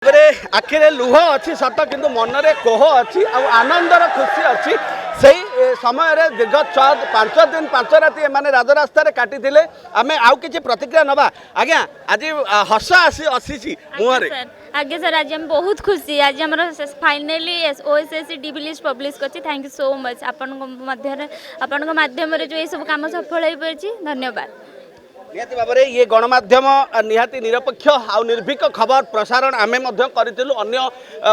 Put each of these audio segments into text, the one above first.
आखिरे लुह अच्छी सत कि मनरे कोह अच्छी आनंदर खुशी अच्छी से समय दीर्घ 5 दिन 5 राति एमाने राजरास्ता काटी आम आउ कि प्रतिक्रिया नवा आज्ञा आज हस आसी मुहर आगे सर आज हम बहुत खुशी आज आम finally OSSC dB list publish कर थैंक यू सो मच आपण माध्यम जो ये सब कम सफल हो पारी धन्यवाद। निहाती भाव में ये गणमाध्यम निहाती निरपेक्ष आउ निर्भीक खबर प्रसारण आमे करूँ अन्य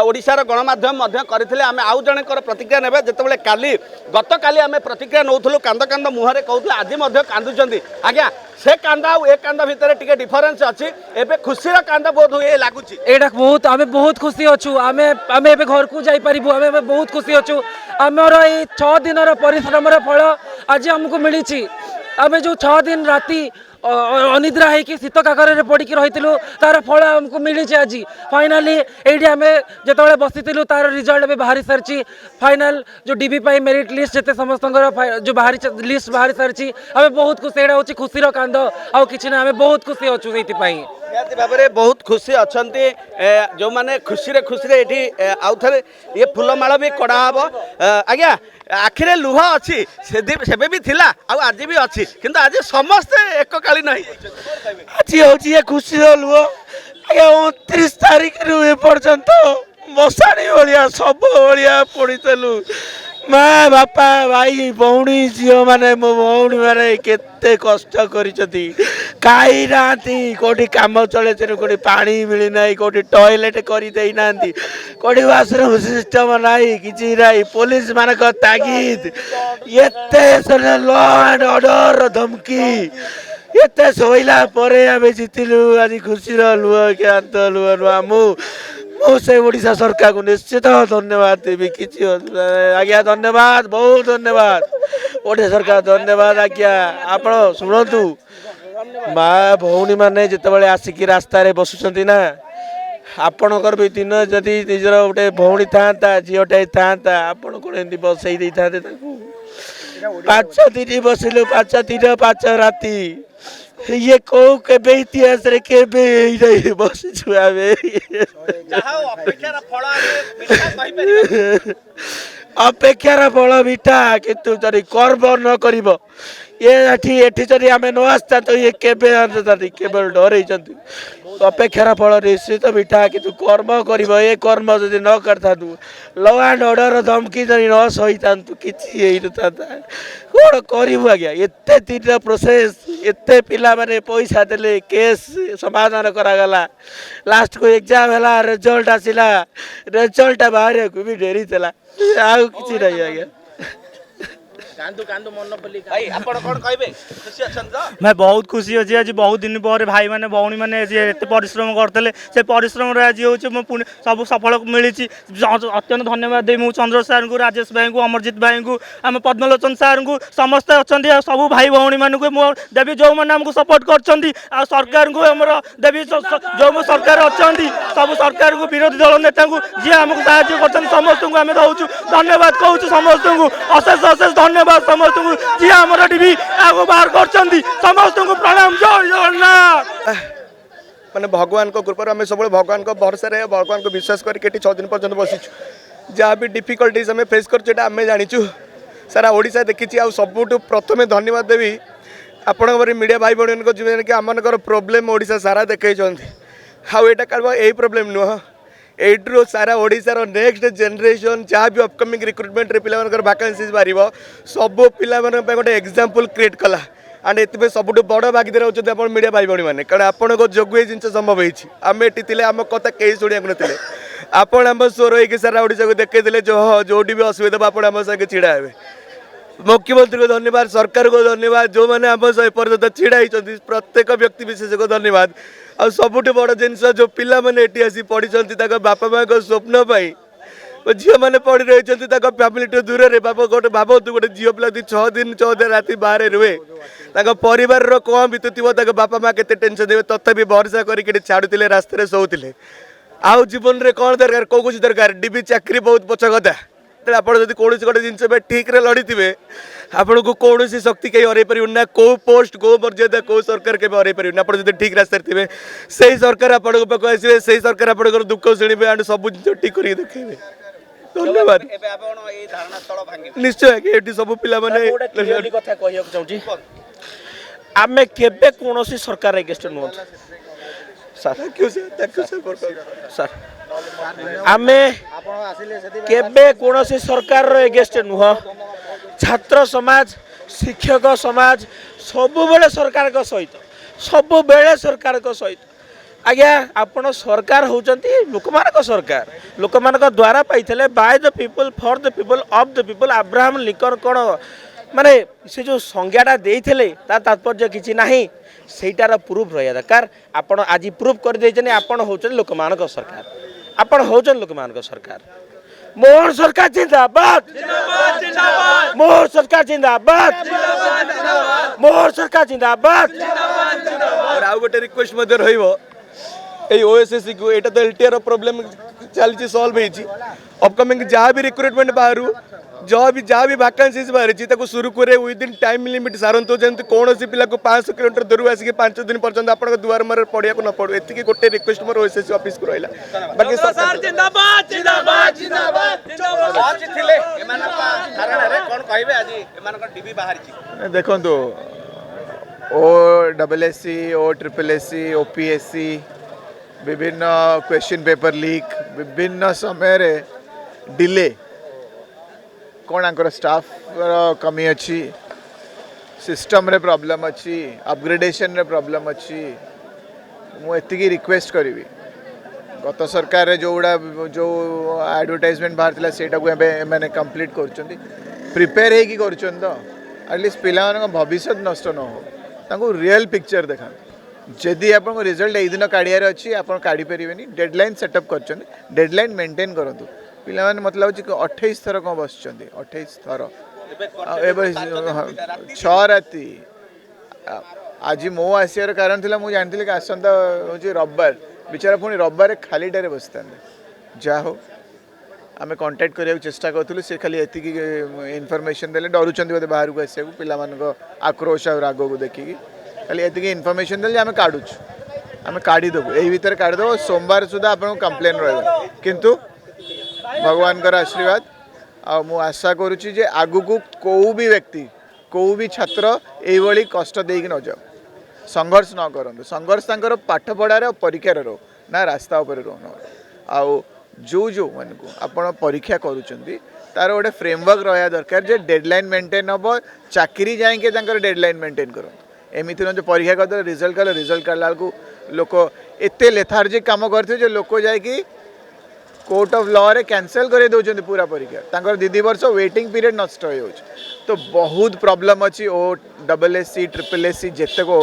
ओडिशार गणमाध्यम करते आम आउ जनकर प्रतिक्रिया ने जिते काली गत काली आम प्रतिक्रिया नौलु कांद कांद मुहर कहते आज कांदुंट आज्ञा से कांद आउ ए कांद भितर टिके डिफरेन्स अच्छी एबे खुशीर कांद बहुत हुए लगुच एटा बहुत आमे बहुत खुशी अच्छु आमे आमे एबे घर को जाई परिबु आमे बहुत खुशी अच्छु आमर ये 6 दिन परिश्रम फल आज हमको मिली आमे जो 6 दिन राति अनिद्रा है कि शीत काकर पड़ी रही तार फल हमको मिली आज फाइनाली ये आम जो बसी तार रिजल्ट भी बाहरी सारी फाइनाल जो डीबी मेरिट लिस्ट जिते समस्त जो बाहरी लिस्ट बाहरी सारी आम बहुत खुशी यहाँ हूँ खुशीर कांद आउ कि आम बहुत खुशी अच्छु से निहाती भाव में बहुत खुशी अच्छा जो मैंने खुशी खुशी ये आउ थे ये फूलमाल भी कड़ा हम आज्ञा आखिरे लुह अच्छी से भी थिला आज भी अच्छी किंतु आज समस्ते एक काली नहीं आज हूँ खुशी लुह आज्ञा 29 तारीख रु एपर्यंत मशाणी भाया सब भाया पड़ीलु माँ बापा भाई भौणी झील मैंने मो भौणी मैंने केते कष्ट करी कौटी काम चले कौटी पानी मिली ना कौटी टॉयलेट कर कौटी वाशरूम सिस्टम नाई कि पुलिस मान तागिद ये लॉ एंड ऑर्डर धमकी ये शोला आम जीतिलु आज खुशी लुह क्या लुह नुआ से ओडिशा सरकार को निश्चित धन्यवाद देवी किसी आज्ञा धन्यवाद बहुत धन्यवाद ओडिशा सरकार धन्यवाद आज्ञा आप शुणु माँ भौणी मैंने जिते आसिक रास्तार बसुंट ना आपणकर भी दिन जदि निजर गोटे भौणी था झीटे था आपण कौन एमती बसई था 5 दिन बसिलु 5 दिन 5 राति ये कौ के इतिहास रे के बसिछु आमे अपेक्षार फल मिठा किंतु जदि कर्म न करिब ये जदि आम न आसता तो ये केवल डर अपेक्षार फल निश्चित मिठा किंतु कर्म करिब ये कर्म जदि न करता लॉ एंड ऑर्डर धमकी जदि न सही था कि कौन करूँ आज्ञा एत दिन प्रोसेस एत पिला माने पैसा देले केस समाधान करागला लास्ट को एग्जाम है रिजल्ट आसला रिजल्ट बाहर को भी डेरी थला आउ किसी नहीं आज्ञा मैं बहुत खुशी अच्छी आज बहुत दिन पर भाई मैंने भौणी मैंने एत परिश्रम करते से परिश्रम आज हूँ सब सफल मिली अत्यंत धन्यवाद देवी मुझे चंद्र सार को राजेश भाई को अमरजीत भाई को आम पद्मलोचन सार को समस्ते अच्छा सब भाई भौणी मानक देवी जो मैंने आमको सपोर्ट कर सरकार को आम देवी जो सरकार अच्छा सब सरकार को विरोधी दल नेता को जी आमको साहय कर समस्त को आम दौचु धन्यवाद कहूँ समस्त को अशेष अशेष धन्यवाद समस्त को जी आम टीवी आगे बाहर कर समस्त को प्रणाम जय जगन्नाथ मैंने भगवान को कृपा आम सब भगवान को भरोसा भगवान को विश्वास करके 6 दिन पर्यटन बसीचु जहाँ भी डिफिकल्टीज आम फेस कर जाचु सारा ओडिशा देखी आ सबुठ प्रथम धन्यवाद देवी आपण मीडिया भाई भाई जीवन कि आमर प्रोब्लेम ओडिशा सारा देखई आउ यहाँ केवल यही प्रोब्लेम नुह एड्रो सारा ओडिशार नेक्स्ट जेनरेशन जहाँ भी अपकमिंग रिक्रुटमेंट रे पिला वैकेंसीज बाहर सब पिला गोटे एग्जांपल क्रिएट कला एंड ये सबुठ बड़ भागीदार होती आप मीडिया भाई भाई मैंने कारण आपण जोगु ये जिन संभव होम ये आम कथा कहीं शुणा ना आपण आम स्वर हो सारा ओडिशा को देखते जो भी असुविधा आप संगे छिड़ा हे मुख्यमंत्री को धन्यवाद सरकार को धन्यवाद जो मैंने आम सहित छिड़ा होती प्रत्येक व्यक्ति विशेष को धन्यवाद आ सबुठ बड़ जिनस जो पिला मैंने ये आसी पढ़ी बापा माँ को स्वप्न झील मैंने पढ़ी रही फैमिली दूर रे बाबा गोटे भावतु गोटे झील पिला 6 दिन 14 राति बाहर रुए परिवार कौन बीतुव बापा माँ के टेंशन देवे तथापि भरोसा करके छाड़ुले रास्तार शोले आउ जीवन में कौन दरकार कौ कुछ दरकार डीबी चाकरी बहुत पछ कथा जिते आप कौन गोटे जिन ठीक रे लड़ी थे आपन को कौन शक्ति कहीं हर पार ना कौ पोस्ट कौ मर्यादा कौ सरकार के हर पार ना आप ठीक रास्ते थे से सरकार आपण पाक आसवे से सरकार आप दुख शुणे एंड सब जिन ठीक कर देखेबे धन्यवाद निश्चय ये सब पिला माने आमे केबे कोनोसी सरकार एगेस्ट नुह सर आमे केबे कोनोसी सरकार एगेस्ट नुह छात्र समाज शिक्षक समाज सबु बेले सरकार को सहित सबु बेले सरकार को सहित आज्ञा आपण सरकार होचंती लोकमान को सरकार लोकमान को द्वारा पाइथले by the people for the people of the people Abraham Lincoln कोन माने से जो संज्ञाटा देइथले ता तात्पर्य किछि नाही सेटार प्रूफ रहिया दरकार आपण आज प्रूफ कर देछने आपण होचन लोकमान को सरकार आपण होचन लोकमान को सरकार मोहन सरकार जिंदाबाद जिंदाबाद जिंदाबाद मोहन सरकार जिंदाबाद जिंदाबाद मोहन सरकार जिंदाबाद जिंदाबाद और आउ गोटे रिक्वेस्ट मध्य रहिबो ए ओएसएससी को एटा तो एलटीआर प्रॉब्लम चलछि सॉल्व हेछि अपकमिंग जहाँ भी रिक्रुटमेंट बाहरु जहाँ भी वैकेंसीज बाहर ताको शुरू करे विद इन टाइम लिमिट सारंतो जंतु कौन सी पिला को 500 किलोमीटर दूर आसिक 5 दिन पर्यंत आपण दुआर मारे पड़िया को न पड़ो एतिकी गोटे रिक्वेस्ट मोर ओएसएससी ऑफिस को रहला बाकी सरकार जिंदाबाद जिंदाबाद जिंदाबाद आज थिले एमान धारणा रे कोन कहबे आज एमान को डीबी बाहर छी देखो OSSC OSSC OPSC विभिन्न क्वेश्चन पेपर लीक विभिन्न समय रे डिले कौन आंकर स्टाफ कमी अच्छी सिस्टम रे प्रॉब्लम अच्छी अपग्रेडेशन रे प्रॉब्लम अच्छी मुझे रिक्वेस्ट करी गत सरकार जो एडवर्टाइजमेंट बाहर थिला सेटा को मैंने कंप्लीट कर प्रिपेयर है कि एटलिस्ट पिला भविष्य नष्ट न हो तांको रियल पिक्चर देखा जदि आप रिजल्ट यही दिन काढ़ियार अच्छी आप काढ़ी पारे डेडलाइन सेटअप कर डेडलाइन मेंटेन करूँ पिला मतलब कि 28 थर कौन बस 28 थर 6 राति आज मो आसार कारण थी मुझे जानती कि आसंता हूँ रविवार बेचारा पुणी रविवार खाली टारे बस जहा हो आम कंटाक्ट करने चेष्टा करूँ से खाली एति इनफर्मेशन देले डरुंच बोधे बाहर को आसा पिला आक्रोश और राग को देखिकी खाली एति इनफर्मेशन देले आम काढ़ुच आम काढ़ीदेबू यही भितर काढ़ीदेव सोमवार सुधा आप कंप्लेन रहा किंतु भगवान का आशीर्वाद आ मु आशा करुच्ची जे आगु को कोई भी व्यक्ति कोई भी छात्र ये कष्ट देकी न जाओ संघर्ष न करूँ संघर्ष तांकर पाठ पढ़ार परीक्षार रो ना रास्ता उपर रो आउ जो जो मन को आपण परीक्षा करुँच तार गोटे फ्रेमवर्क रहा दरकार जे डेडलाइन मेंटेन हम चाकरी जाइए डेडलाइन मेंटेन करूँ एमती न परीक्षा करदे रिजल्ट काढ़ला को लोक एत लेथार्जिक काम करते लोक जाकि कोर्ट ऑफ लॉ रे कैंसल कर दौरान पूरा परीक्षा तांकर 2 वर्ष वेटिंग पीरियड नष्ट हो तो बहुत प्रॉब्लम अच्छी OSSC SSSC जिते को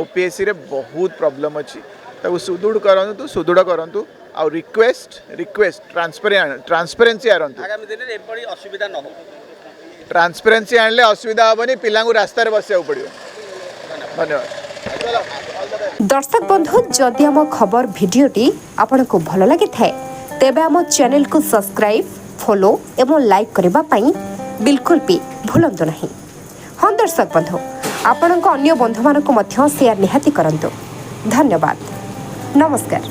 OPSC रे बहुत प्रॉब्लम अच्छी सुदृढ़ करूँ आ रिक्वेस्ट ट्रांसपेरेंसी आरंतु आगामी दिन रे एपड़ी असुविधा न हो ट्रांसपेरेंसी आनले असुविधा हेनी पिला रास्तार बसिया पड़ो धन्यवाद दर्शक बंधु जदि आम खबर भिडियोटी आपन को भल लगी थाए तेबे आम चैनल को सब्सक्राइब फॉलो एवं लाइक करबा पई बिल्कुल भी भूलंतु नहीं। हाँ दर्शक बंधु आपण अन्य बंधु मानक मध्य शेयर निहाती करंतु। धन्यवाद नमस्कार।